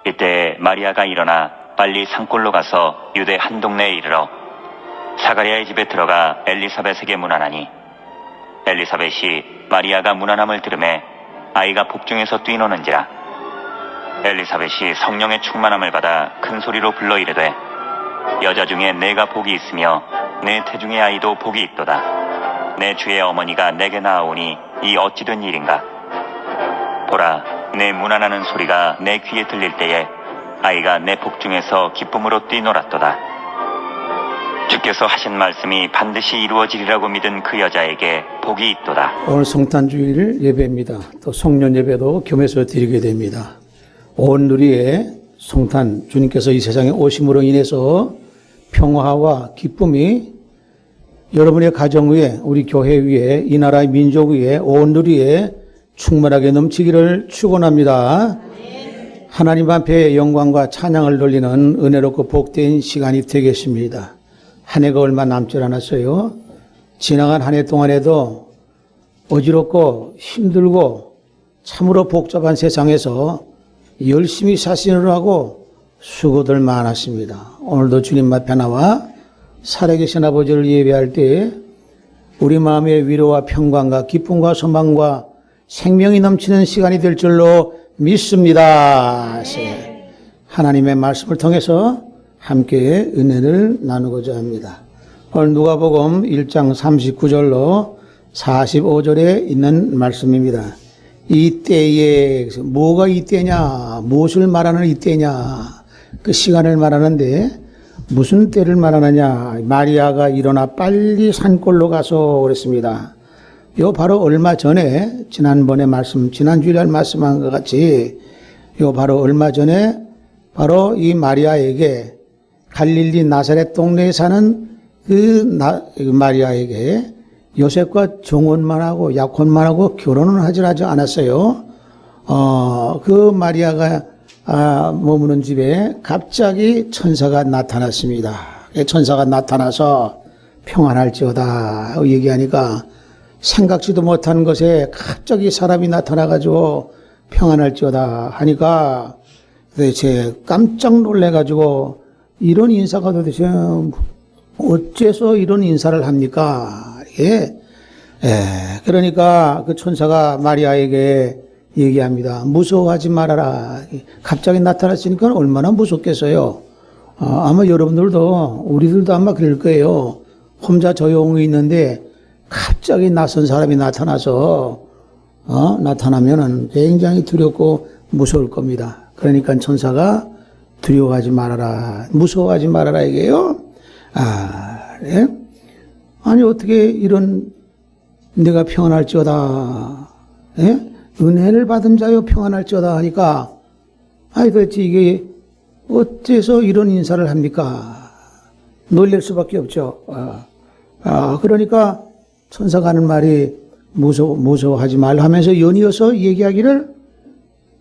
이때 마리아가 일어나 빨리 산골로 가서 유대 한 동네에 이르러 사가랴의 집에 들어가 엘리사벳에게 문안하니 엘리사벳이 마리아가 문안함을 들으매 아이가 복중에서 뛰노는지라. 엘리사벳이 성령의 충만함을 받아 큰 소리로 불러 이르되 여자 중에 내가 복이 있으며 내 태중의 아이도 복이 있도다. 내 주의 어머니가 내게 나아오니 이 어찌 된 일인가. 보라, 내 문안하는 소리가 내 귀에 들릴 때에 아이가 내 복중에서 기쁨으로 뛰놀았도다. 주께서 하신 말씀이 반드시 이루어지리라고 믿은 그 여자에게 복이 있도다. 오늘 성탄주일 예배입니다. 또 송년 예배도 겸해서 드리게 됩니다. 온 누리의 성탄, 주님께서 이 세상에 오심으로 인해서 평화와 기쁨이 여러분의 가정 위에, 우리 교회 위에, 이 나라의 민족 위에, 온 누리에 충만하게 넘치기를 축원합니다. 하나님 앞에 영광과 찬양을 돌리는 은혜롭고 복된 시간이 되겠습니다. 한 해가 얼마 남지 않았어요. 지나간 한 해 동안에도 어지럽고 힘들고 참으로 복잡한 세상에서 열심히 사시느라고 수고들 많았습니다. 오늘도 주님 앞에 나와 살아계신 아버지를 예배할 때 우리 마음의 위로와 평강과 기쁨과 소망과 생명이 넘치는 시간이 될 줄로 믿습니다. 하나님의 말씀을 통해서 함께 은혜를 나누고자 합니다. 오늘 누가복음 1장 39절로 45절에 있는 말씀입니다. 이때에, 뭐가 이때냐, 무엇을 말하는 이때냐, 그 시간을 말하는데 무슨 때를 말하느냐. 마리아가 일어나 빨리 산골로 가서 그랬습니다. 요 바로 얼마 전에 지난번에 지난주일날 말씀한 것 같이 요 바로 얼마 전에 바로 이 마리아에게 갈릴리 나사렛 동네에 사는 그 마리아에게 요셉과 정혼만 하고 약혼만 하고 결혼은 하지 않았어요. 그 마리아가 머무는 집에 갑자기 천사가 나타났습니다. 천사가 나타나서 평안할지어다 얘기하니까 생각지도 못한 것에 갑자기 사람이 나타나가지고 평안할지어다 하니까 도대체 깜짝 놀래가지고 이런 인사가 도대체 어째서 이런 인사를 합니까? 그러니까 그 천사가 마리아에게 얘기합니다. 무서워하지 말아라. 갑자기 나타났으니까 얼마나 무섭겠어요. 아마 여러분들도 우리들도 아마 그럴 거예요. 혼자 조용히 있는데 갑자기 낯선 사람이 나타나서 나타나면은 굉장히 두렵고 무서울 겁니다. 그러니까 천사가 두려워하지 말아라, 무서워하지 말아라 이게요. 네? 아니 어떻게 이런 내가 평안할지어다, 네? 은혜를 받은 자여 평안할지어다 하니까 아니 도대체 이게 어째서 이런 인사를 합니까? 놀랄 수밖에 없죠. 그러니까 천사가 하는 말이 무서워하지 말라 하면서 연이어서 얘기하기를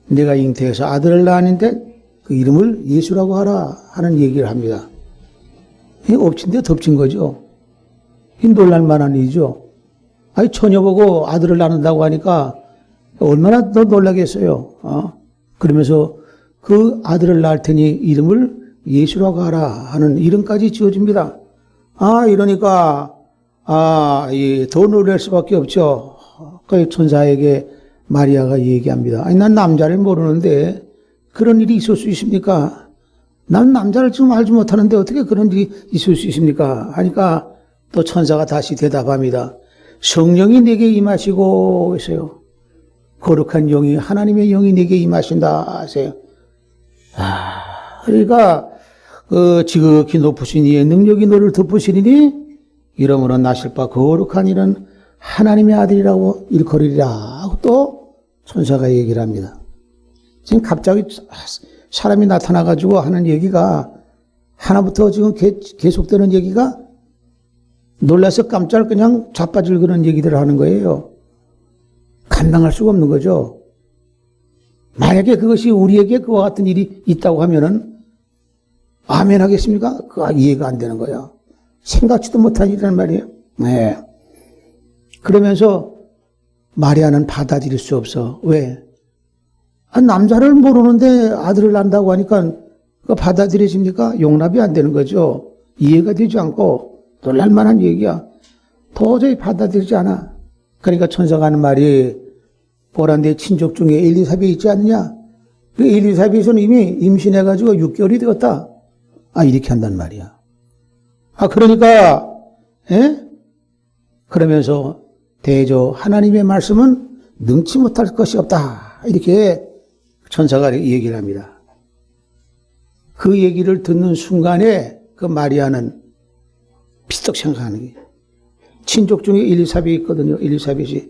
내가 잉태해서 아들을 낳았는데 그 이름을 예수라고 하라 하는 얘기를 합니다. 이 엎친 데 덮친 거죠. 이 놀랄만한 일이죠. 아니 처녀 보고 아들을 낳는다고 하니까 얼마나 더 놀라겠어요. 그러면서 그 아들을 낳을 테니 이름을 예수라고 하라 하는 이름까지 지어줍니다. 이러니까 더 놀랄 수밖에 없죠. 그 천사에게 마리아가 얘기합니다. 아니 난 남자를 모르는데 그런 일이 있을 수 있습니까? 난 남자를 지금 알지 못하는데 어떻게 그런 일이 있을 수 있습니까? 하니까 또 천사가 다시 대답합니다. 성령이 내게 임하시고 있어요. 거룩한 영이, 하나님의 영이 내게 임하신다 하세요. 그러니까 지극히 높으신 이의 능력이 너를 덮으시리니 이러므로 나실 바 거룩한 이는 하나님의 아들이라고 일컬으리라 하고 또 천사가 얘기를 합니다. 지금 갑자기 사람이 나타나가지고 하는 얘기가 하나부터 지금 계속되는 얘기가 놀라서 깜짝 그냥 자빠질 그런 얘기들을 하는 거예요. 감당할 수가 없는 거죠. 만약에 그것이 우리에게 그와 같은 일이 있다고 하면은 아멘 하겠습니까? 그거 이해가 안 되는 거예요. 생각지도 못한 일이란 말이에요. 네. 그러면서 마리아는 받아들일 수 없어. 왜? 남자를 모르는데 아들을 낳는다고 하니까 그거 받아들여집니까? 용납이 안 되는 거죠. 이해가 되지 않고 놀랄만한 얘기야. 도저히 받아들이지 않아. 그러니까 천사가 하는 말이 보란 내 친족 중에 엘리사벳 있지 않느냐? 그 엘리사벳은 이미 임신해가지고 6개월이 되었다. 이렇게 한단 말이야. 그러니까, 그러면서 대저 하나님의 말씀은 능치 못할 것이 없다. 이렇게 천사가 얘기를 합니다. 그 얘기를 듣는 순간에 그 마리아는 피떡 생각하는 게 친족 중에 엘리사벳이 있거든요. 엘리사벳이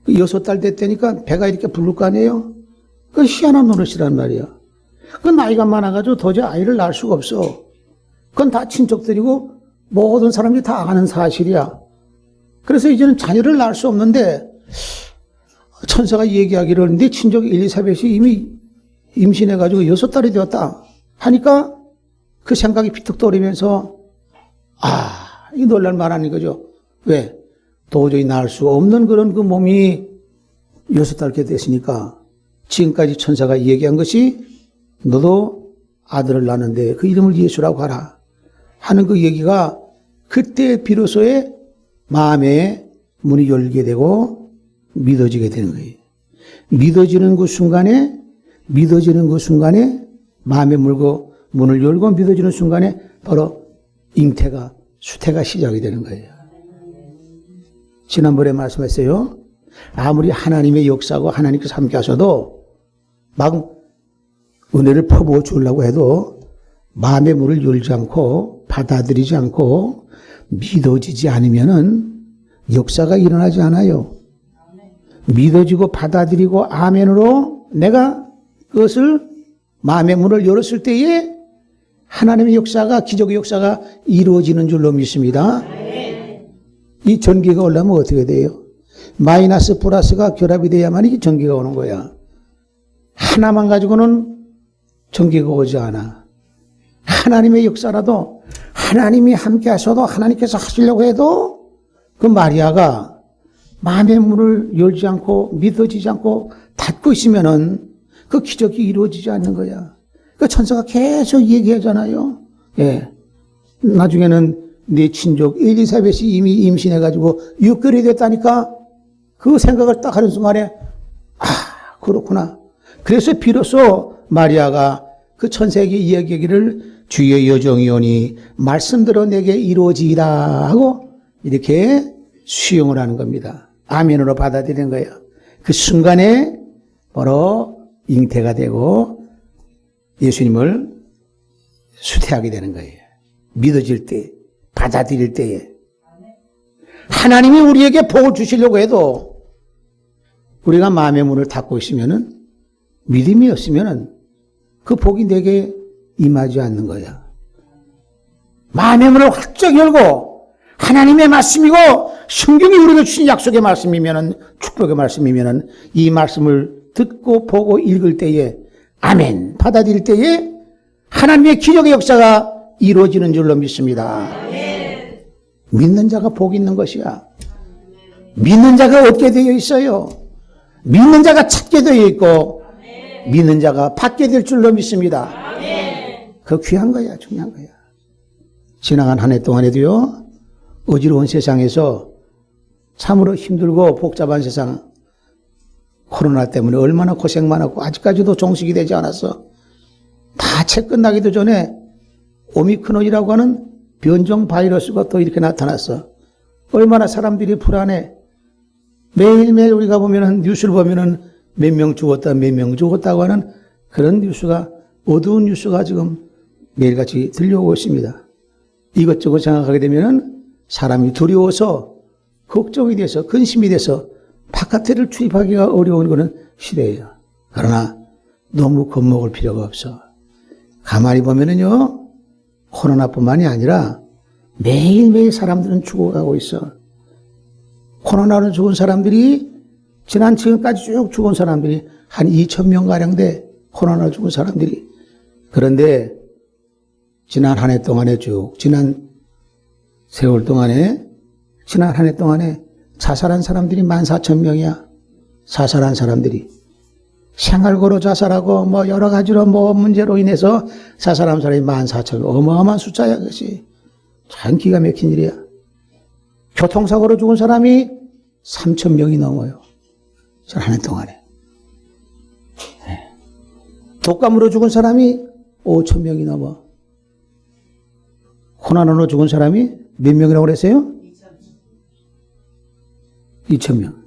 6달 됐다니까 배가 이렇게 부를 거 아니에요. 그 희한한 노릇이란 말이야. 그 나이가 많아가지고 도저히 아이를 낳을 수가 없어. 그건 다 친족들이고 모든 사람들이 다 아는 사실이야. 그래서 이제는 자녀를 낳을 수 없는데 천사가 얘기하기를 네 친족 엘리사벳이 이미 임신해가지고 6달이 되었다 하니까 그 생각이 피떡 떠오르면서 이 놀랄만한 거죠. 왜? 도저히 낳을 수가 없는 그런 그 몸이 6달 됐으니까 지금까지 천사가 얘기한 것이 너도 아들을 낳는데 그 이름을 예수라고 하라 하는 그 얘기가 그때 비로소의 마음의 문이 열리게 되고 믿어지게 되는 거예요. 믿어지는 그 순간에 마음의 문을 열고 믿어지는 순간에 바로 잉태가 수태가 시작이 되는 거예요. 지난번에 말씀했어요. 아무리 하나님의 역사고 하나님께서 함께 하셔도 막 은혜를 퍼부어 주려고 해도 마음의 문을 열지 않고 받아들이지 않고 믿어지지 않으면은 역사가 일어나지 않아요. 믿어지고 받아들이고 아멘으로 내가 그것을 마음의 문을 열었을 때에 하나님의 역사가 기적의 역사가 이루어지는 줄로 믿습니다. 이 전기가 올라면 어떻게 돼요? 마이너스 플러스가 결합이 돼야만 이 전기가 오는 거야. 하나만 가지고는 전기가 오지 않아. 하나님의 역사라도 하나님이 함께 하셔도 하나님께서 하시려고 해도 그 마리아가 마음의 문을 열지 않고 믿어지지 않고 닫고 있으면은 그 기적이 이루어지지 않는 거야. 그 천사가 계속 얘기하잖아요. 나중에는 네 친족 엘리사벳이 이미 임신해가지고 6개월이 됐다니까 그 생각을 딱 하는 순간에 그렇구나. 그래서 비로소 마리아가 그 천사에게 이야기하기를 주의 여정이오니 말씀대로 내게 이루어지이다 하고 이렇게 수용을 하는 겁니다. 아멘으로 받아들이는 거예요. 그 순간에 바로 잉태가 되고 예수님을 수태하게 되는 거예요. 믿어질 때, 받아들일 때에. 하나님이 우리에게 복을 주시려고 해도 우리가 마음의 문을 닫고 있으면은 믿음이 없으면은 그 복이 내게 임하지 않는 거야. 마음의 문을 활짝 열고 하나님의 말씀이고 성경이 우리에게 주신 약속의 말씀이면은 축복의 말씀이면은 이 말씀을 듣고 보고 읽을 때에 아멘 받아들일 때에 하나님의 기적의 역사가 이루어지는 줄로 믿습니다. 믿는 자가 복 있는 것이야. 믿는 자가 얻게 되어 있어요. 믿는 자가 찾게 되어 있고 믿는 자가 받게 될 줄로 믿습니다. 그 귀한 거야. 중요한 거야. 지나간 한 해 동안에도요. 어지러운 세상에서 참으로 힘들고 복잡한 세상 코로나 때문에 얼마나 고생 많았고 아직까지도 종식이 되지 않았어. 다 채 끝나기도 전에 오미크론이라고 하는 변종 바이러스가 또 이렇게 나타났어. 얼마나 사람들이 불안해. 매일매일 우리가 보면은 뉴스를 보면은 몇 명 죽었다, 몇 명 죽었다고 하는 그런 뉴스가 어두운 뉴스가 지금 매일같이 들려오고 있습니다. 이것저것 생각하게 되면은 사람이 두려워서 걱정이 돼서 근심이 돼서 바깥에를 출입하기가 어려운 그런 시대예요. 그러나 너무 겁먹을 필요가 없어. 가만히 보면은요, 코로나뿐만이 아니라 매일매일 사람들은 죽어가고 있어. 코로나로 죽은 사람들이 지금까지 쭉 죽은 사람들이 한 2,000명가량 돼. 코로나로 죽은 사람들이. 그런데 지난 한 해 동안에 지난 세월 동안에 지난 한 해 동안에 자살한 사람들이 14,000명이야. 자살한 사람들이. 생활고로 자살하고 뭐 여러 가지로 뭐 문제로 인해서 자살한 사람이 14,000명. 어마어마한 숫자야, 그것이. 참 기가 막힌 일이야. 교통사고로 죽은 사람이 3,000명이 넘어요. 한 해 동안에. 독감으로 죽은 사람이 5,000명이 넘어. 고난으로 죽은 사람이 몇 명이라고 그랬어요? 2,000명.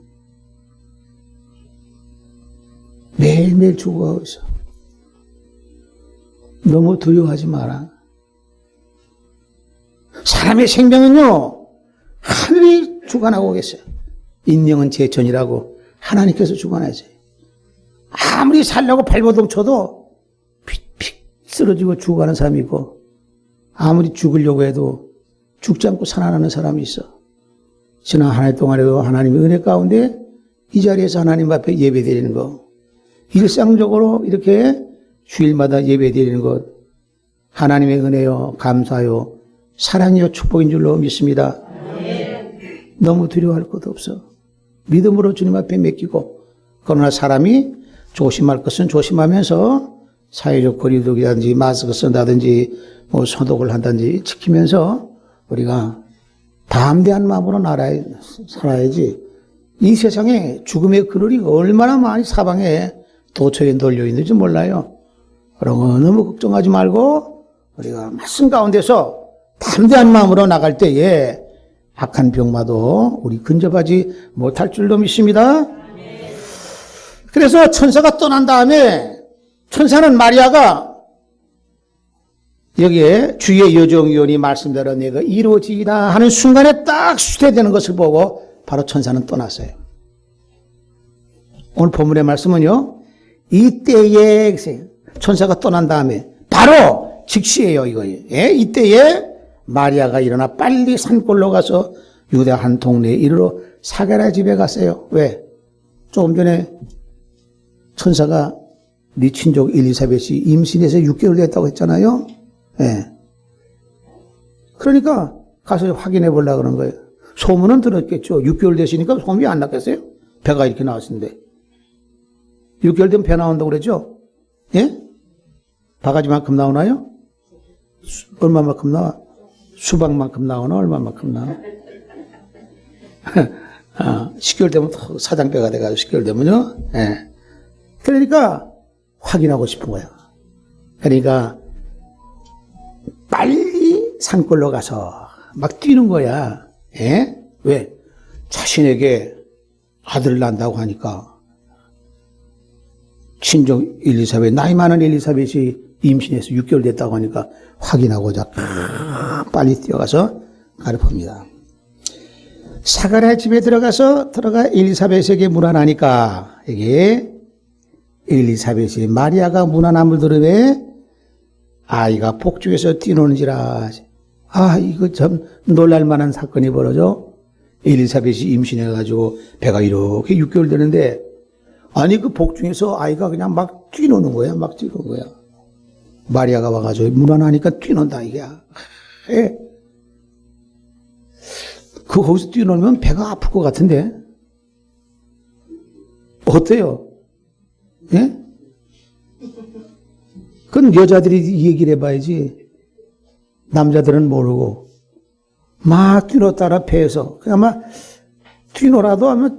매일매일 죽어가고 있어. 너무 두려워하지 마라. 사람의 생명은요, 하늘이 주관하고 계세요. 인명은 제천이라고 하나님께서 주관하세요. 아무리 살려고 발버둥 쳐도 픽픽 쓰러지고 죽어가는 사람이 있고, 아무리 죽으려고 해도 죽지 않고 살아나는 사람이 있어. 지난 한 해 동안에도 하나님의 은혜 가운데 이 자리에서 하나님 앞에 예배드리는 거, 일상적으로 이렇게 주일마다 예배드리는 것, 하나님의 은혜요, 감사요, 사랑이요, 축복인 줄로 믿습니다. 너무 두려워할 것도 없어. 믿음으로 주님 앞에 맡기고, 그러나 사람이 조심할 것은 조심하면서 사회적 거리두기라든지 마스크 쓴다든지 뭐 소독을 한다든지 지키면서 우리가 담대한 마음으로 살아야지. 이 세상에 죽음의 그늘이 얼마나 많이 사방에 도처에 널려 있는지 몰라요. 그런 거 너무 걱정하지 말고 우리가 말씀 가운데서 담대한 마음으로 나갈 때에 악한 병마도 우리 근접하지 못할 줄로 믿습니다. 그래서 천사가 떠난 다음에 천사는 마리아가 여기에 주의 여정위원이 말씀대로 내가 이루어지이다 하는 순간에 딱 수태되는 것을 보고 바로 천사는 떠났어요. 오늘 본문의 말씀은요, 이때에 천사가 떠난 다음에 바로 즉시예요, 이거예요. 예? 이때에 마리아가 일어나 빨리 산골로 가서 유대 한 동네에 이르러 사가랴 집에 갔어요. 왜? 조금 전에 천사가 네 친족 엘리사벳이 임신해서 6개월 됐다고 했잖아요. 예. 그러니까 가서 확인해 보려고 그런 거예요. 소문은 들었겠죠. 6개월 됐으니까 소문이 안 났겠어요? 배가 이렇게 나왔는데. 6개월 되면 배 나온다고 그랬죠? 예? 바가지만큼 나오나요? 얼마만큼 나와? 수박만큼 나오나? 얼마만큼 나와? 10개월 되면 사장배가 돼가지고 10개월 되면요. 예. 그러니까 확인하고 싶은 거야. 그러니까 빨리 산골로 가서 막 뛰는 거야. 예? 왜? 자신에게 아들을 낳는다고 하니까 친정 엘리사벳, 나이 많은 엘리사벳이 임신해서 6개월 됐다고 하니까 확인하고자 빨리 뛰어가서 가르칩니다. 사가랴 집에 들어가 엘리사벳에게 문안하니까 이게 엘리사벳이 마리아가 문안함을 들으며 아이가 복중에서 뛰노는지라. 이거 참 놀랄만한 사건이 벌어져. 엘리사벳이 임신해가지고 배가 이렇게 6개월 되는데, 아니 그 복중에서 아이가 그냥 막 뛰노는 거야. 막 뛰노는 거야. 마리아가 와가지고 문안하니까 뛰논다 이게야. 예. 거기서 뛰노면 배가 아플 것 같은데 어때요? 예? 그건 여자들이 얘기를 해봐야지. 남자들은 모르고 막 뛰노따라 배에서 아마 뛰노라도 아마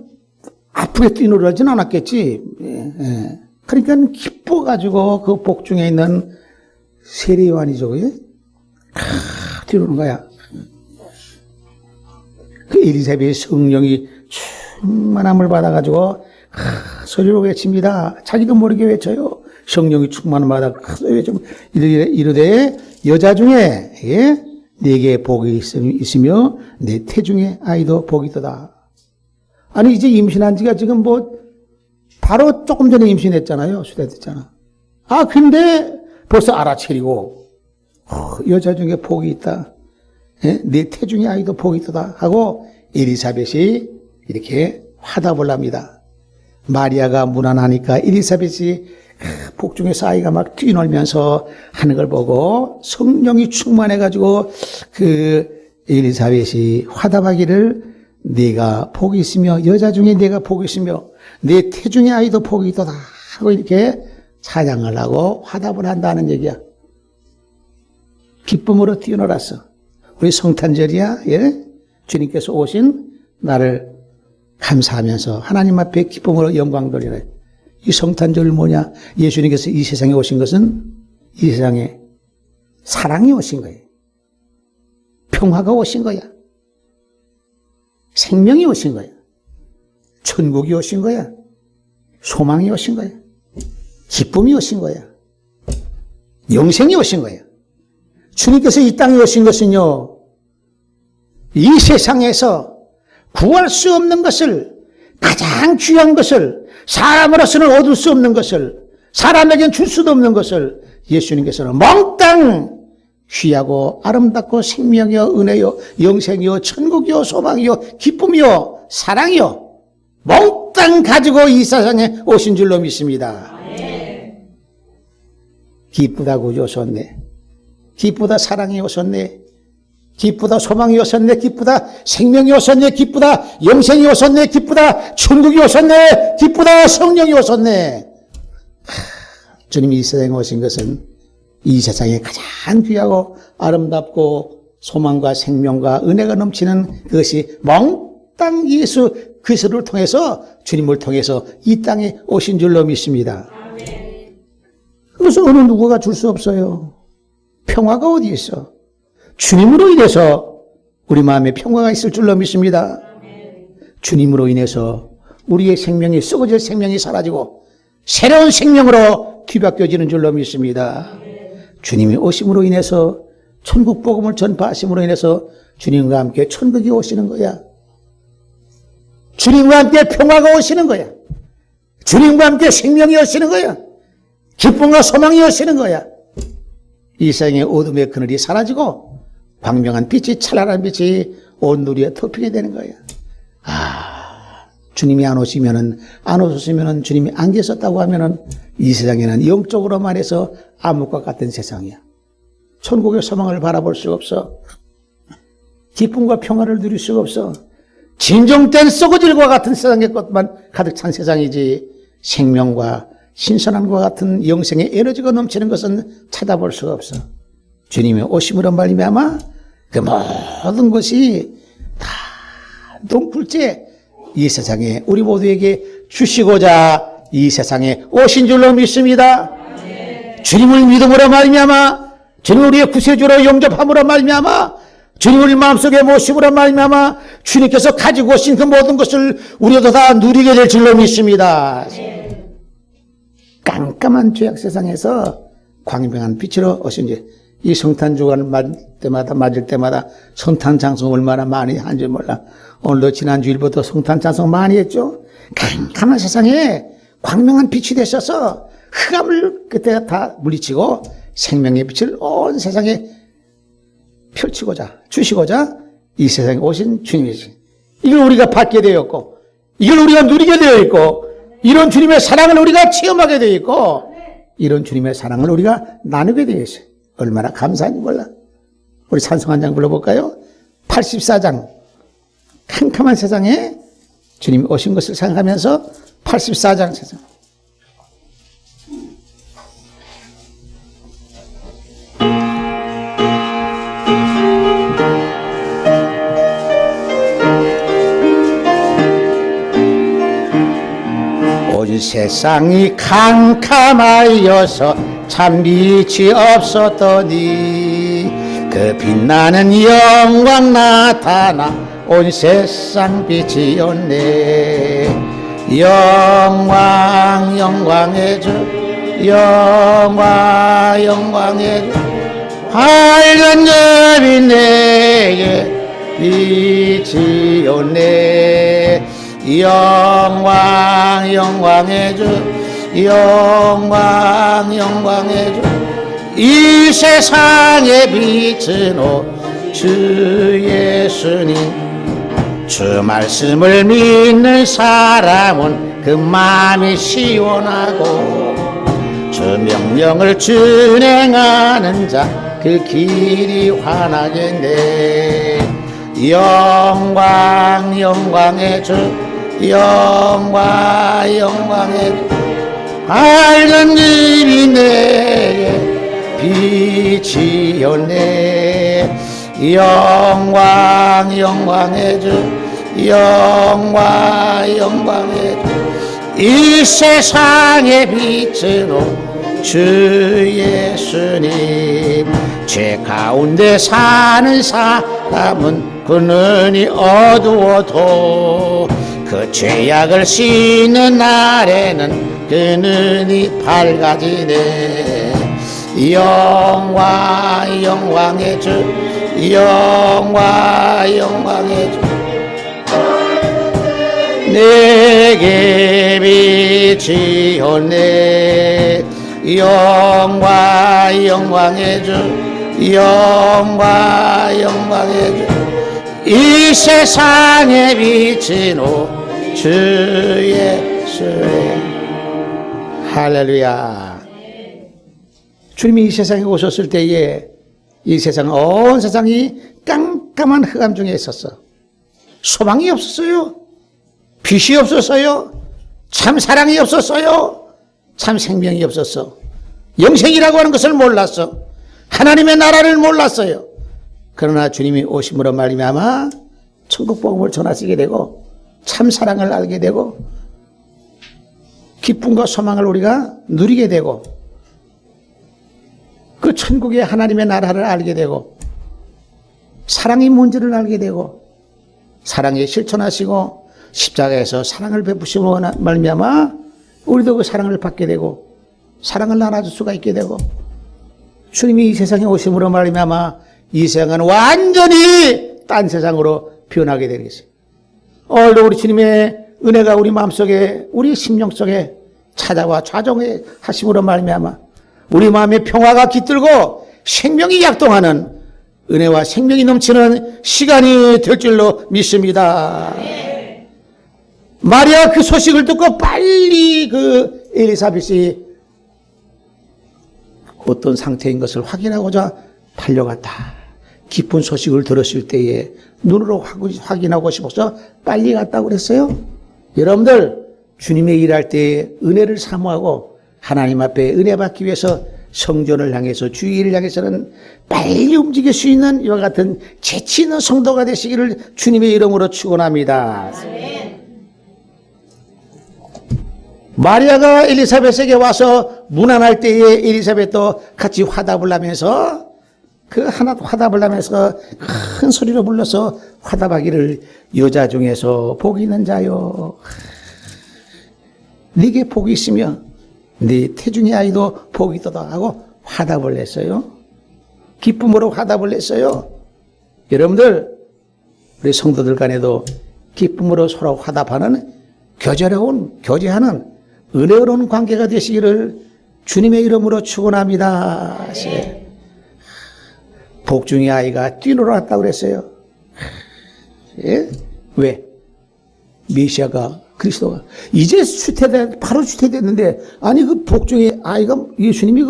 아프게 뛰노라진 않았겠지. 예. 그러니까 기뻐가지고 그 복중에 있는 세례요한이죠. 예? 뛰노는 거야. 그 엘리사벳의 성령이 충만함을 받아가지고 소리로 외칩니다. 자기도 모르게 외쳐요. 성령이 충만함을 받아 외치고 이르되 여자 중에 예? 네게 복이 있으며 내 태중의 아이도 복이 있도다. 아니 이제 임신한 지가 지금 바로 조금 전에 임신했잖아요. 수대됐잖아. 근데 벌써 알아채리고 여자 중에 복이 있다. 예? 내 태중의 아이도 복이 있도다 하고 엘리사벳이 이렇게 화답을 합니다. 마리아가 문안하니까 엘리사벳이 복중에서 아이가 막 뛰놀면서 하는 걸 보고 성령이 충만해가지고 그 엘리사벳이 화답하기를 네가 복이 있으며 여자 중에 네가 복이 있으며 내 태중의 아이도 복이 있도다 하고 이렇게 찬양을 하고 화답을 한다는 얘기야. 기쁨으로 뛰어놀았어. 우리 성탄절이야. 예? 주님께서 오신 나를 감사하면서 하나님 앞에 기쁨으로 영광 돌리라. 이 성탄절이 뭐냐? 예수님께서 이 세상에 오신 것은 이 세상에 사랑이 오신 거예요. 평화가 오신 거야. 생명이 오신 거야. 천국이 오신 거야. 소망이 오신 거야. 기쁨이 오신 거야. 영생이 오신 거야. 주님께서 이 땅에 오신 것은요, 이 세상에서 구할 수 없는 것을, 가장 귀한 것을, 사람으로서는 얻을 수 없는 것을, 사람에겐 줄 수도 없는 것을 예수님께서는 몽땅 귀하고 아름답고 생명이요, 은혜요, 영생이요, 천국이요, 소망이요, 기쁨이요, 사랑이요, 몽땅 가지고 이 세상에 오신 줄로 믿습니다. 기쁘다 구주 오셨네. 기쁘다 사랑이 오셨네. 기쁘다 소망이 오셨네. 기쁘다 생명이 오셨네. 기쁘다 영생이 오셨네. 기쁘다 천국이 오셨네. 기쁘다 성령이 오셨네. 주님이 이 세상에 오신 것은 이 세상에 가장 귀하고 아름답고 소망과 생명과 은혜가 넘치는 그것이 몽땅 예수 그리스도를 통해서, 주님을 통해서 이 땅에 오신 줄로 믿습니다. 그것을 어느 누구가 줄 수 없어요. 평화가 어디 있어? 주님으로 인해서 우리 마음에 평화가 있을 줄로 믿습니다. 주님으로 인해서 우리의 생명이, 썩어질 생명이 사라지고 새로운 생명으로 뒤바뀌어지는 줄로 믿습니다. 주님이 오심으로 인해서, 천국 복음을 전파하심으로 인해서 주님과 함께 천국이 오시는 거야. 주님과 함께 평화가 오시는 거야. 주님과 함께 생명이 오시는 거야. 기쁨과 소망이 오시는 거야. 이 세상의 어둠의 그늘이 사라지고 광명한 빛이, 찬란한 빛이 온 누리에 덮이게 되는 거야. 주님이 안 오셨으면은 주님이 안 계셨다고 하면은 이 세상에는 영적으로 말해서 암흑과 같은 세상이야. 천국의 소망을 바라볼 수가 없어. 기쁨과 평화를 누릴 수가 없어. 진정된 썩어질과 같은 세상의 것만 가득 찬 세상이지, 생명과 신선함과 같은 영생의 에너지가 넘치는 것은 찾아볼 수가 없어. 주님의 오심으로 말미암아 그 모든 것이 다 동풀째 이 세상에 우리 모두에게 주시고자 이 세상에 오신 줄로 믿습니다. 주님을 믿음으로 말미암아, 주님을 우리의 구세주로 영접함으로 말미암아, 주님을 마음속에 모심으로 말미암아 주님께서 가지고 오신 그 모든 것을 우리도 다 누리게 될 줄로 믿습니다. 깜깜한 죄악 세상에서 광명한 빛으로 오신 이 성탄 주간을 맞을 때마다 성탄 장성 얼마나 많이 한지 몰라. 오늘도 지난 주일부터 성탄 장성 많이 했죠. 깜깜한 세상에 광명한 빛이 되셔서 흑암을 그때 다 물리치고 생명의 빛을 온 세상에 펼치고자, 주시고자 이 세상에 오신 주님이시. 이걸 우리가 받게 되었고, 이걸 우리가 누리게 되어 있고, 이런 주님의 사랑을 우리가 체험하게 되어 있고, 이런 주님의 사랑을 우리가 나누게 되어 있어요. 얼마나 감사한지 몰라. 우리 찬송 한 장 불러볼까요? 84장. 캄캄한 세상에 주님이 오신 것을 생각하면서 84장 세상. 온 세상이 캄캄하여서 참 빛이 없었더니 그 빛나는 영광 나타나 온 세상 빛이었네. 영광 영광의 주, 영광 영광의 주, 밝은 별이 내게 빛이었네. 영광 영광의 주, 영광 영광의 주, 이 세상의 빛은 주 예수님. 주 말씀을 믿는 사람은 그 마음이 시원하고, 주 명령을 준행하는 자 그 길이 환하겠네. 영광 영광의 주, 영광 영광의 주, 밝은 님이 내게 빛이었네. 영광 영광의 주, 영광 영광의 주, 이 세상의 빛으로 주 예수님. 죄 가운데 사는 사람은 그 눈이 어두워도 그 죄악을 씻는 날에는 그 눈이 밝아지네. 영광 영광의 주, 영광 영광의 주, 내게 빛이었네. 영광 영광의 주, 영광 영광의 주, 이 세상의 빛은 주 예수님. 할렐루야. 주님이 이 세상에 오셨을 때에 이 세상, 온 세상이 깜깜한 흑암 중에 있었어. 소망이 없었어요. 빛이 없었어요. 참 사랑이 없었어요. 참 생명이 없었어. 영생이라고 하는 것을 몰랐어. 하나님의 나라를 몰랐어요. 그러나 주님이 오심으로 말미암아 천국 복음을 전하시게 되고 참 사랑을 알게 되고 기쁨과 소망을 우리가 누리게 되고 그 천국의 하나님의 나라를 알게 되고 사랑이 뭔지를 알게 되고 사랑에 실천하시고 십자가에서 사랑을 베푸심으로 말미암아 우리도 그 사랑을 받게 되고 사랑을 나눠줄 수가 있게 되고 주님이 이 세상에 오심으로 말미암아 이 세상은 완전히 딴 세상으로 변하게 되겠어요. 오늘도 우리 주님의 은혜가 우리 마음속에 우리 심령 속에 찾아와 좌정해 하심으로 말미암아 우리 마음의 평화가 깃들고 생명이 약동하는 은혜와 생명이 넘치는 시간이 될 줄로 믿습니다. 마리아 그 소식을 듣고 빨리 그 엘리사벳이 어떤 상태인 것을 확인하고자 달려갔다. 기쁜 소식을 들었을 때에 눈으로 확인하고 싶어서 빨리 갔다고 그랬어요. 여러분들 주님의 일할 때에 은혜를 사모하고 하나님 앞에 은혜 받기 위해서 성전을 향해서 주일을 향해서는 빨리 움직일 수 있는 이와 같은 재치 있는 성도가 되시기를 주님의 이름으로 축원합니다. 마리아가 엘리사벳에게 와서 문안할 때에 엘리사벳도 같이 화답을 하면서 큰 소리로 불러서 화답하기를 여자 중에서 복이 있는 자요 네게 복이 있으며 네 태중의 아이도 복이 있도다 하고 화답을 했어요. 기쁨으로 화답을 했어요. 여러분들 우리 성도들 간에도 기쁨으로 서로 화답하는 교제하는 은혜로운 관계가 되시기를 주님의 이름으로 축원합니다. 복중의 아이가 뛰놀았다고 그랬어요. 예? 왜? 메시아가 그리스도가 이제 바로 수태됐는데 아니 그 복중의 아이가 예수님이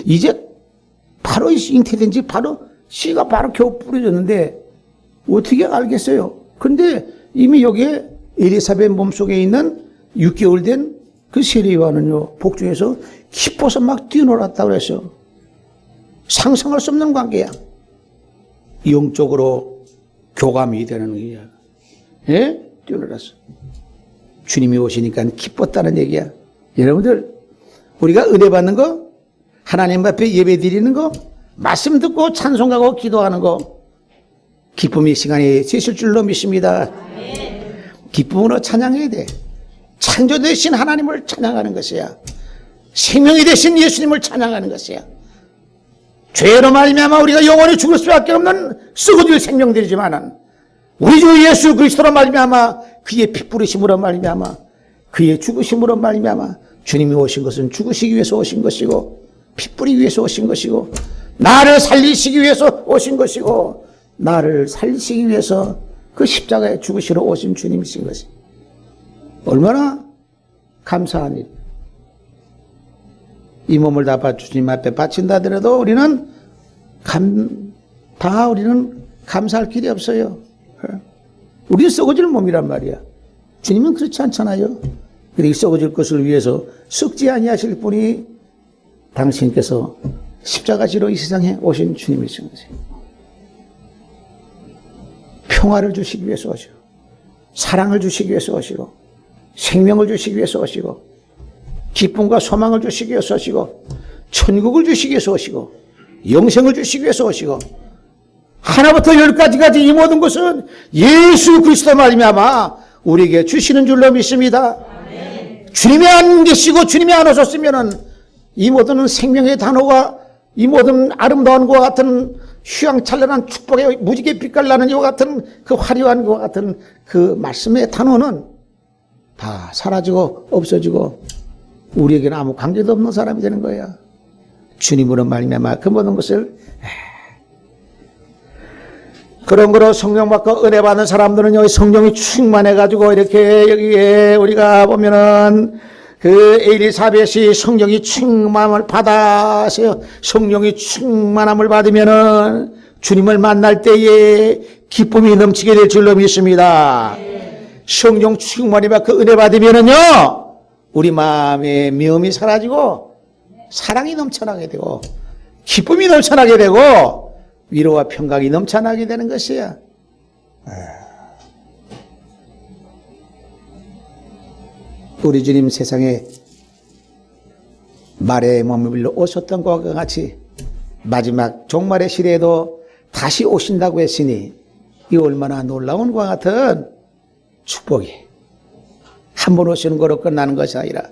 이제 바로 잉태된 지 바로 씨가 바로 겨우 뿌려졌는데 어떻게 알겠어요? 근데 이미 여기에 엘리사벳 몸속에 있는 6개월 된 그 세리와는요 복중에서 기뻐서 막 뛰놀았다고 그랬어요. 상상할 수 없는 관계야. 영적으로 교감이 되는 거야. 예? 뛰놀았어. 주님이 오시니까 기뻤다는 얘기야. 여러분들 우리가 은혜 받는 거, 하나님 앞에 예배 드리는 거, 말씀 듣고 찬송하고 기도하는 거 기쁨의 시간이 되실 줄로 믿습니다. 기쁨으로 찬양해야 돼. 창조 되신 하나님을 찬양하는 것이야. 생명이 되신 예수님을 찬양하는 것이야. 죄로 말미암아 우리가 영원히 죽을 수밖에 없는 썩어질 생명들이지만은 우리 주 예수 그리스도로 말미암아 그의 피 뿌리심으로 말미암아 그의 죽으심으로 말미암아 주님이 오신 것은 죽으시기 위해서 오신 것이고 피 뿌리기 위해서 오신 것이고 나를 살리시기 위해서 오신 것이고 나를 살리시기 위해서 그 십자가에 죽으시러 오신 주님이신 것이 얼마나 감사한 일. 이 몸을 다 주님 앞에 바친다 하더라도 우리는 감사할 길이 없어요. 우리는 썩어질 몸이란 말이야. 주님은 그렇지 않잖아요. 그리고 썩어질 것을 위해서 썩지 아니하실 분이 당신께서 십자가지로 이 세상에 오신 주님이신 거죠. 평화를 주시기 위해서 오시고, 사랑을 주시기 위해서 오시고, 생명을 주시기 위해서 오시고, 기쁨과 소망을 주시기 위해서 오시고, 천국을 주시기 위해서 오시고, 영생을 주시기 위해서 오시고, 하나부터 열까지까지 이 모든 것은 예수 그리스도 말미암아 우리에게 주시는 줄로 믿습니다. 주님이 안 계시고 주님이 안 오셨으면은 이 모든 생명의 단어가 이 모든 아름다운 것과 같은 휘황찬란한 축복의 무지개 빛깔 나는 이와 같은 그 화려한 것과 같은 그 말씀의 단어는 다 사라지고 없어지고 우리에게는 아무 관계도 없는 사람이 되는 거야. 주님으로 말미암아 그 모든 것을 그런 거로 성령 받고 은혜 받는 사람들은 여기 성령이 충만해가지고 이렇게 여기에 우리가 보면은 그 엘리사벳이 성령이 충만함을 받아서 성령이 충만함을 받으면은 주님을 만날 때에 기쁨이 넘치게 될 줄로 믿습니다. 성령 충만히 받고 은혜 받으면은요 우리 마음의 미움이 사라지고 사랑이 넘쳐나게 되고 기쁨이 넘쳐나게 되고 위로와 평강이 넘쳐나게 되는 것이야. 우리 주님 세상에 말의 몸을 빌려 오셨던 것과 같이 마지막 종말의 시대에도 다시 오신다고 했으니 이 얼마나 놀라운 것과 같은 축복이 한 번 오시는 거로 끝나는 것이 아니라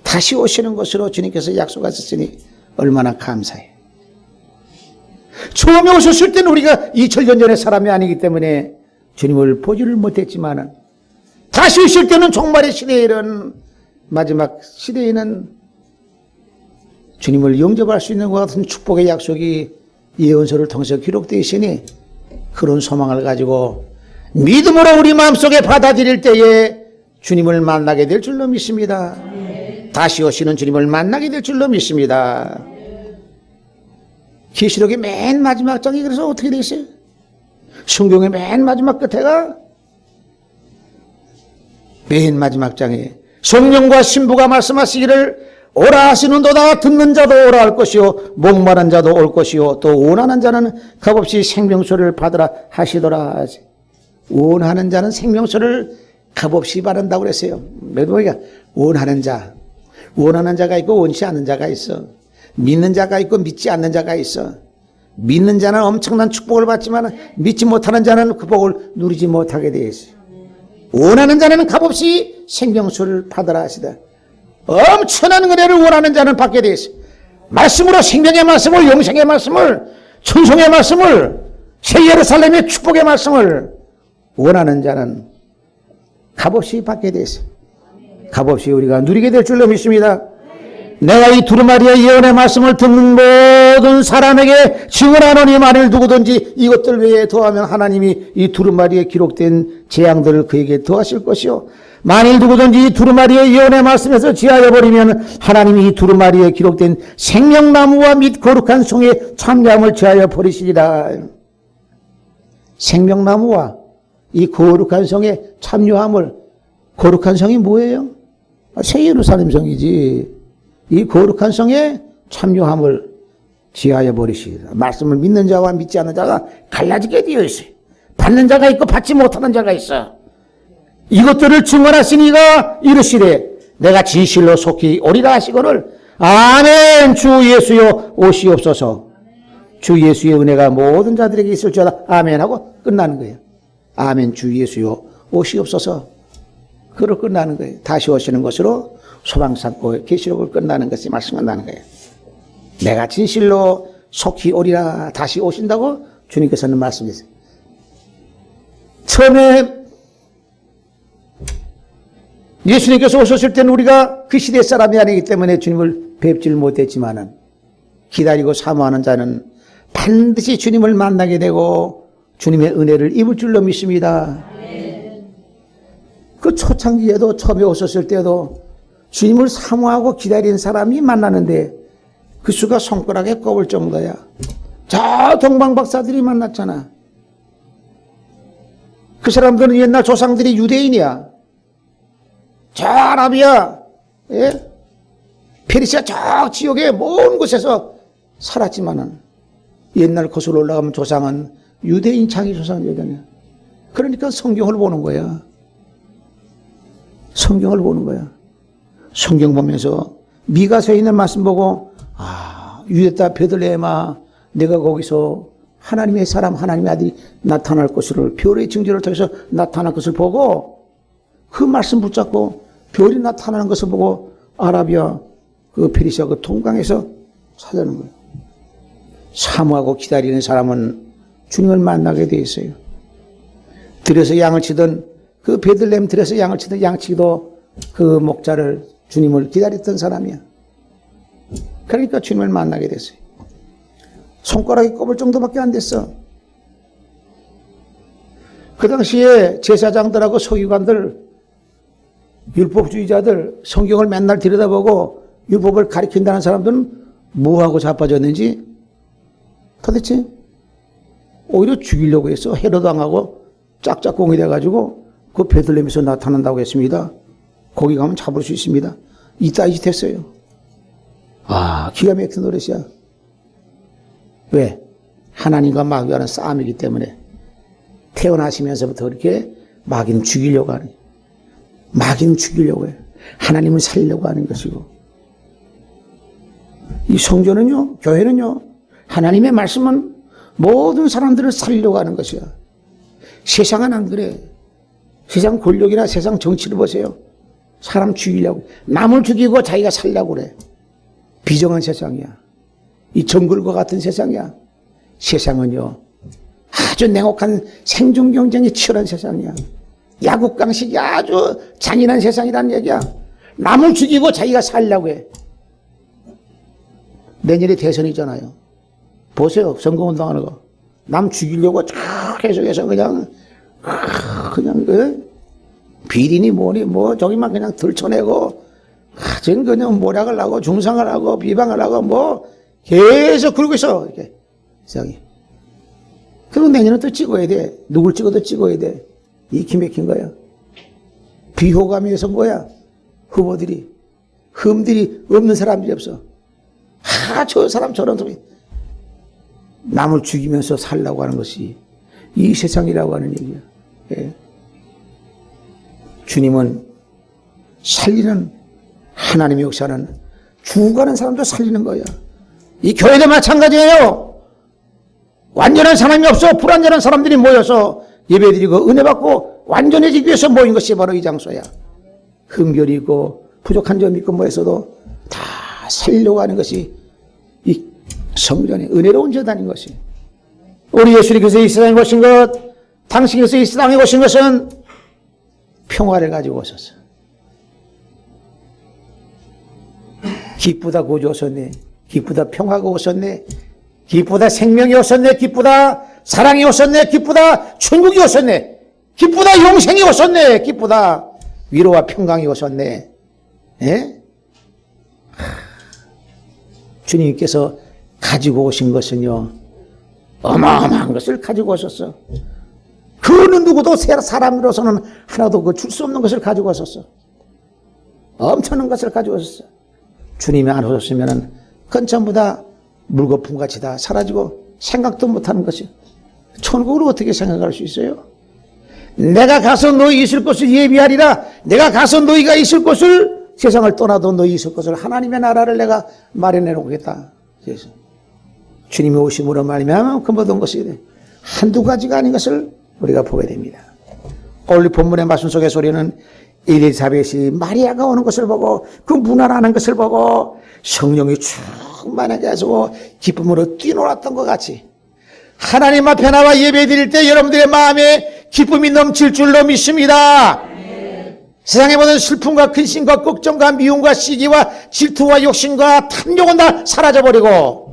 다시 오시는 것으로 주님께서 약속하셨으니 얼마나 감사해. 처음에 오셨을 때는 우리가 2000년 전의 사람이 아니기 때문에 주님을 보지를 못했지만 다시 오실 때는 종말의 시대에 이른 마지막 시대에는 주님을 영접할 수 있는 것 같은 축복의 약속이 예언서를 통해서 기록되어 있으니 그런 소망을 가지고 믿음으로 우리 마음속에 받아들일 때에 주님을 만나게 될 줄로 믿습니다. 다시 오시는 주님을 만나게 될 줄로 믿습니다. 계시록의 맨 마지막 장이 그래서 어떻게 되어 있어요? 성경의 맨 마지막 끝에가 맨 마지막 장에 성령과 신부가 말씀하시기를 오라 하시는도다. 듣는 자도 오라 할 것이요 목마른 자도 올 것이요 또 원하는 자는 값없이 생명수를 받으라 하시더라. 원하는 자는 생명수를 값없이 받는다고 그랬어요. 우리가 원하는 자가 있고 원치 않는 자가 있어. 믿는 자가 있고 믿지 않는 자가 있어. 믿는 자는 엄청난 축복을 받지만 믿지 못하는 자는 그 복을 누리지 못하게 되어 있어요. 원하는 자는 값없이 생명수를 받으라 하시다. 엄청난 은혜를 원하는 자는 받게 되어 있어요. 말씀으로 생명의 말씀을, 영생의 말씀을, 천성의 말씀을, 새 예루살렘의 축복의 말씀을 원하는 자는 값없이 받게 되어 있어요. 값없이 우리가 누리게 될 줄로 믿습니다. 내가 이 두루마리의 예언의 말씀을 듣는 모든 사람에게 증언하노니 만일 누구든지 이것들 외에 더하면 하나님이 이 두루마리에 기록된 재앙들을 그에게 더하실 것이요 만일 누구든지 이 두루마리의 예언의 말씀에서 지하여 버리면 하나님이 이 두루마리에 기록된 생명나무와 및 거룩한 성의 참여함을 지하여 버리시리라. 생명나무와 이 거룩한 성의 참여함을, 거룩한 성이 뭐예요? 새 예루살렘 성이지. 이 거룩한 성에 참여함을 지하여 버리시리라. 말씀을 믿는 자와 믿지 않는 자가 갈라지게 되어 있어요. 받는 자가 있고 받지 못하는 자가 있어. 이것들을 증언하시니가 이르시되 내가 진실로 속히 오리라 하시거늘 아멘. 주 예수여 오시옵소서. 주 예수의 은혜가 모든 자들에게 있을지어다. 아멘 하고 끝나는 거예요. 아멘. 주 예수여 오시옵소서. 그로 끝나는 거예요. 다시 오시는 것으로 소망 삼고 계시록을 끝나는 것이 말씀 끝나는 거예요. 내가 진실로 속히 오리라. 다시 오신다고 주님께서는 말씀하셨어요. 처음에 예수님께서 오셨을 때는 우리가 그 시대 사람이 아니기 때문에 주님을 뵙질 못했지만은 기다리고 사모하는 자는 반드시 주님을 만나게 되고 주님의 은혜를 입을 줄로 믿습니다. 그 초창기에도 처음에 오셨을 때도 주님을 사모하고 기다리는 사람이 만나는데 그 수가 손가락에 꼽을 정도야. 저 동방 박사들이 만났잖아. 그 사람들은 옛날 조상들이 유대인이야. 저 아라비아, 예? 페르시아 저 지역의 먼 곳에서 살았지만은 옛날 거슬러 올라가면 조상은 유대인 자기 조상 얘기하냐. 그러니까 성경을 보는 거야. 성경을 보는 거야. 성경 보면서 미가서에 있는 말씀 보고 유대 땅 베들레헴아 내가 거기서 하나님의 사람 하나님의 아들이 나타날 것을 별의 징조를 통해서 나타날 것을 보고 그 말씀 붙잡고 별이 나타나는 것을 보고 아라비아 그 페르시아 그 동강에서 살자는 거예요. 사모하고 기다리는 사람은 주님을 만나게 돼 있어요. 들에서 양을 치던 그 베들레헴 들에서 양을 치던 양치기도 그 목자를 주님을 기다렸던 사람이야. 그러니까 주님을 만나게 됐어요. 손가락이 꼽을 정도밖에 안 됐어. 그 당시에 제사장들하고 서기관들, 율법주의자들, 성경을 맨날 들여다보고 율법을 가리킨다는 사람들은 뭐하고 자빠졌는지 도대체 오히려 죽이려고 했어. 헤롯 왕하고 짝짝꿍이 돼가지고 그 베들레헴에서 나타난다고 했습니다. 거기 가면 잡을 수 있습니다. 이따 짓 했어요. 기가 막힌 노릇이야. 왜? 하나님과 마귀와는 싸움이기 때문에 태어나시면서부터 이렇게 마귀는 죽이려고 하는, 마귀는 죽이려고 해요. 하나님은 살리려고 하는 것이고, 이 성전은요, 교회는요, 하나님의 말씀은 모든 사람들을 살리려고 하는 것이야. 세상은 안 그래. 세상 권력이나 세상 정치를 보세요. 사람 죽이려고, 남을 죽이고 자기가 살려고 그래. 비정한 세상이야. 이 정글과 같은 세상이야. 세상은요, 아주 냉혹한 생존 경쟁이 치열한 세상이야. 야국강식이 아주 잔인한 세상이라는 얘기야. 남을 죽이고 자기가 살려고 해. 내년에 대선이잖아요. 보세요. 선거운동하는 거. 남 죽이려고 쫙 계속해서 그냥 비리니 뭐니 뭐 저기만 그냥 들춰내고 지금 그냥 모략을 하고 중상을 하고 비방을 하고 뭐 계속 그러고 있어. 이렇게 세상에. 그리고 내년은 또 찍어야 돼. 누굴 찍어도 찍어야 돼. 이 기맥힌 거야. 비호감이 선거야. 후보들이. 흠들이 없는 사람들이 없어. 저 사람 저런 소리. 남을 죽이면서 살라고 하는 것이 이 세상이라고 하는 얘기야. 예. 주님은 살리는, 하나님의 역사는 죽어가는 사람도 살리는 거야. 이 교회도 마찬가지예요. 완전한 사람이 없어. 불완전한 사람들이 모여서 예배드리고 은혜 받고 완전해지기 위해서 모인 것이 바로 이 장소야. 흠결이 있고 부족한 점이 있고 뭐해서도 다 살리려고 하는 것이 이 성전의 은혜로운 재단인 것이. 우리 예수님께서 이 세상에 오신 것, 당신께서 이 세상에 오신 것은 평화를 가지고 오셨어. 기쁘다 구주 오셨네. 기쁘다 평화가 오셨네. 기쁘다 생명이 오셨네. 기쁘다 사랑이 오셨네. 기쁘다 천국이 오셨네. 기쁘다 영생이 오셨네. 기쁘다 위로와 평강이 오셨네. 예? 주님께서 가지고 오신 것은요, 어마어마한 것을 가지고 오셨어. 그는 누구도 사람으로서는 하나도 줄 수 없는 것을 가지고 오셨어. 엄청난 것을 가지고 오셨어. 주님이 안 오셨으면 그건 전부 다 물거품같이 다 사라지고 생각도 못하는 것이. 천국을 어떻게 생각할 수 있어요? 내가 가서 너희 있을 곳을 예비하리라. 내가 가서 너희가 있을 곳을, 세상을 떠나도 너희 있을 곳을, 하나님의 나라를 내가 마련해 놓겠다. 그래서 주님이 오심으로 말미암아 그 모든 것이 한두 가지가 아닌 것을 우리가 보게 됩니다. 오늘 본문의 말씀 속의 소리는 엘리사벳이 마리아가 오는 것을 보고 그 문화라는 것을 보고 성령이 충만하게 해서 기쁨으로 뛰놀았던 것 같이 하나님 앞에 나와 예배 드릴 때 여러분들의 마음에 기쁨이 넘칠 줄로 믿습니다. 세상에 모든 슬픔과 근심과 걱정과 미움과 시기와 질투와 욕심과 탐욕은 다 사라져버리고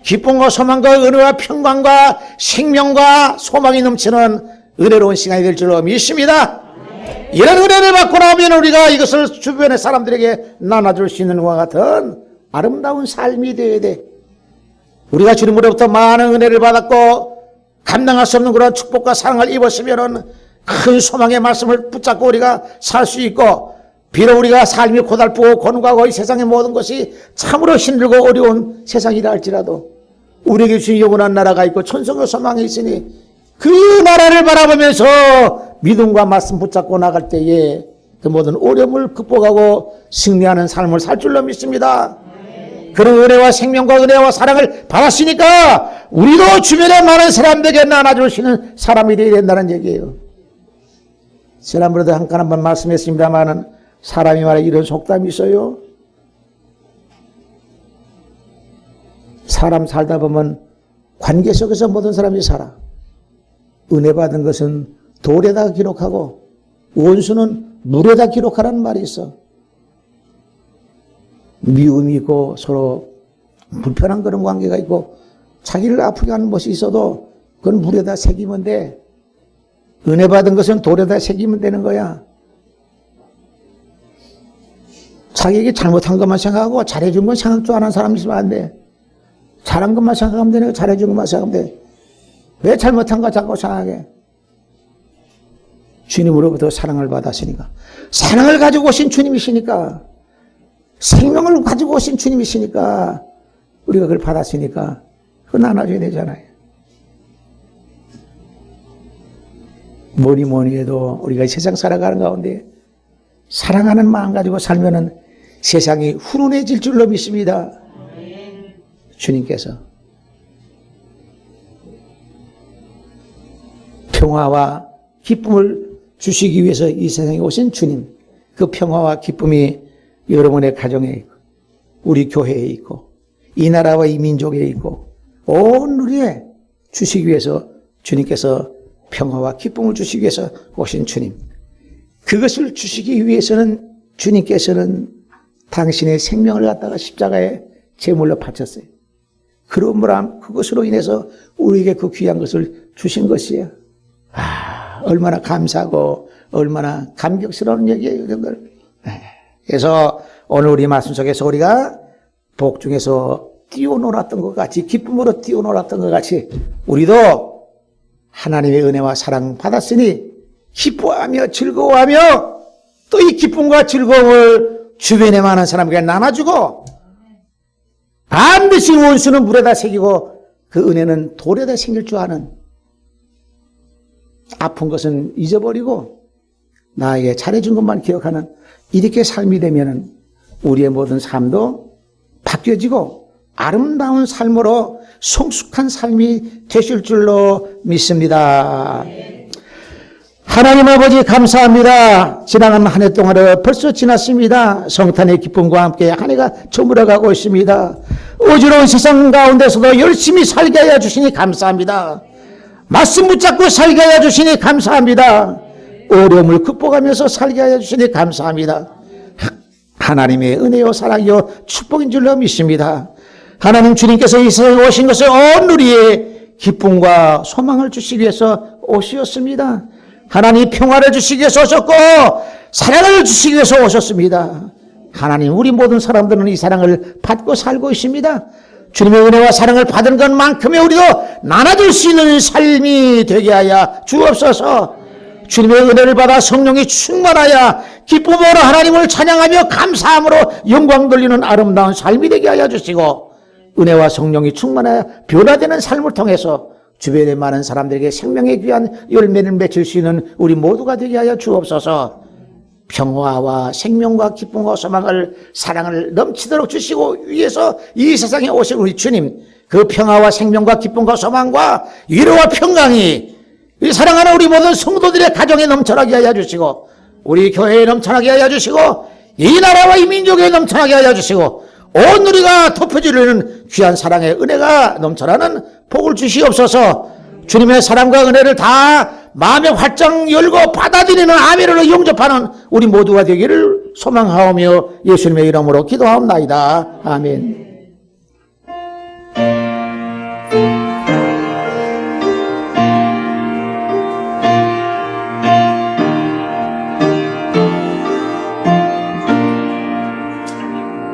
기쁨과 소망과 은혜와 평강과 생명과 소망이 넘치는 은혜로운 시간이 될 줄로 믿습니다. 이런 은혜를 받고 나오면 우리가 이것을 주변의 사람들에게 나눠줄 수 있는 것과 같은 아름다운 삶이 되어야 돼. 우리가 주님으로부터 많은 은혜를 받았고 감당할 수 없는 그런 축복과 사랑을 입었으면 큰 소망의 말씀을 붙잡고 우리가 살 수 있고 비록 우리가 삶이 고달프고 곤고하고 이 세상의 모든 것이 참으로 힘들고 어려운 세상이라 할지라도 우리에게 주신 영원한 나라가 있고 천성의 소망이 있으니 그 나라를 바라보면서 믿음과 말씀 붙잡고 나갈 때에 그 모든 어려움을 극복하고 승리하는 삶을 살 줄로 믿습니다. 그런 은혜와 생명과 은혜와 사랑을 받았으니까 우리도 주변에 많은 사람들에게 나눠줄 수 있는 사람이 되어야 된다는 얘기예요. 지난번에도 한번 말씀했습니다마는 사람이 말해 이런 속담이 있어요. 사람 살다 보면 관계 속에서 모든 사람이 살아. 은혜 받은 것은 돌에다 기록하고 원수는 물에다 기록하라는 말이 있어. 미움이 있고 서로 불편한 그런 관계가 있고 자기를 아프게 하는 것이 있어도 그건 물에다 새기면 돼. 은혜 받은 것은 돌에다 새기면 되는 거야. 자기에게 잘못한 것만 생각하고 잘해준 건 생각도 안 하는 사람이 있으면 안 돼. 잘한 것만 생각하면 되는 거 잘해준 것만 생각하면 돼. 왜 잘못한 거 자꾸 생각해? 주님으로부터 사랑을 받았으니까. 사랑을 가지고 오신 주님이시니까. 생명을 가지고 오신 주님이시니까. 우리가 그걸 받았으니까. 그거 나눠줘야 되잖아요. 뭐니 해도 우리가 세상 살아가는 가운데 사랑하는 마음 가지고 살면은 세상이 훈훈해질 줄로 믿습니다. 주님께서 평화와 기쁨을 주시기 위해서 이 세상에 오신 주님, 그 평화와 기쁨이 여러분의 가정에 있고 우리 교회에 있고 이 나라와 이 민족에 있고 온 우리에 주시기 위해서 주님께서 평화와 기쁨을 주시기 위해서 오신 주님, 그것을 주시기 위해서는 주님께서는 당신의 생명을 갖다가 십자가에 제물로 바쳤어요. 그러므로 그것으로 인해서 우리에게 그 귀한 것을 주신 것이에요. 얼마나 감사하고 얼마나 감격스러운 얘기예요, 여러분들. 그래서 오늘 우리 말씀 속에서 우리가 복 중에서 뛰어놀았던 것 같이, 기쁨으로 뛰어놀았던 것 같이 우리도 하나님의 은혜와 사랑 받았으니 기뻐하며 즐거워하며 또 이 기쁨과 즐거움을 주변에 많은 사람에게 나눠주고 반드시 원수는 물에다 새기고 그 은혜는 돌에다 새길 줄 아는, 아픈 것은 잊어버리고 나에게 잘해준 것만 기억하는 이렇게 삶이 되면은 우리의 모든 삶도 바뀌어지고 아름다운 삶으로 성숙한 삶이 되실 줄로 믿습니다. 하나님 아버지 감사합니다. 지나간 한 해 동안을 벌써 지났습니다. 성탄의 기쁨과 함께 한 해가 저물어가고 있습니다. 어지러운 세상 가운데서도 열심히 살게 하여 주시니 감사합니다. 말씀 붙잡고 살게 하여 주시니 감사합니다. 어려움을 극복하면서 살게 하여 주시니 감사합니다. 하나님의 은혜요 사랑이요 축복인 줄로 믿습니다. 하나님 주님께서 이 세상에 오신 것은 온 우리의 기쁨과 소망을 주시기 위해서 오셨습니다. 하나님 평화를 주시기 위해서 오셨고 사랑을 주시기 위해서 오셨습니다. 하나님 우리 모든 사람들은 이 사랑을 받고 살고 있습니다. 주님의 은혜와 사랑을 받은 것만큼의 우리도 나눠줄 수 있는 삶이 되게 하여 주옵소서. 주님의 은혜를 받아 성령이 충만하여 기쁨으로 하나님을 찬양하며 감사함으로 영광 돌리는 아름다운 삶이 되게 하여 주시고, 은혜와 성령이 충만하여 변화되는 삶을 통해서 주변에 많은 사람들에게 생명의 귀한 열매를 맺힐 수 있는 우리 모두가 되게 하여 주옵소서. 평화와 생명과 기쁨과 소망을 사랑을 넘치도록 주시고 위해서 이 세상에 오신 우리 주님, 그 평화와 생명과 기쁨과 소망과 위로와 평강이 이 사랑하는 우리 모든 성도들의 가정에 넘쳐나게 하여 주시고, 우리 교회에 넘쳐나게 하여 주시고, 이 나라와 이 민족에 넘쳐나게 하여 주시고, 온 우리가 덮어주려는 귀한 사랑의 은혜가 넘쳐나는 복을 주시옵소서. 주님의 사랑과 은혜를 다 마음에 활짝 열고 받아들이는 아멘으로 영접하는 우리 모두가 되기를 소망하오며 예수님의 이름으로 기도하옵나이다. 아멘.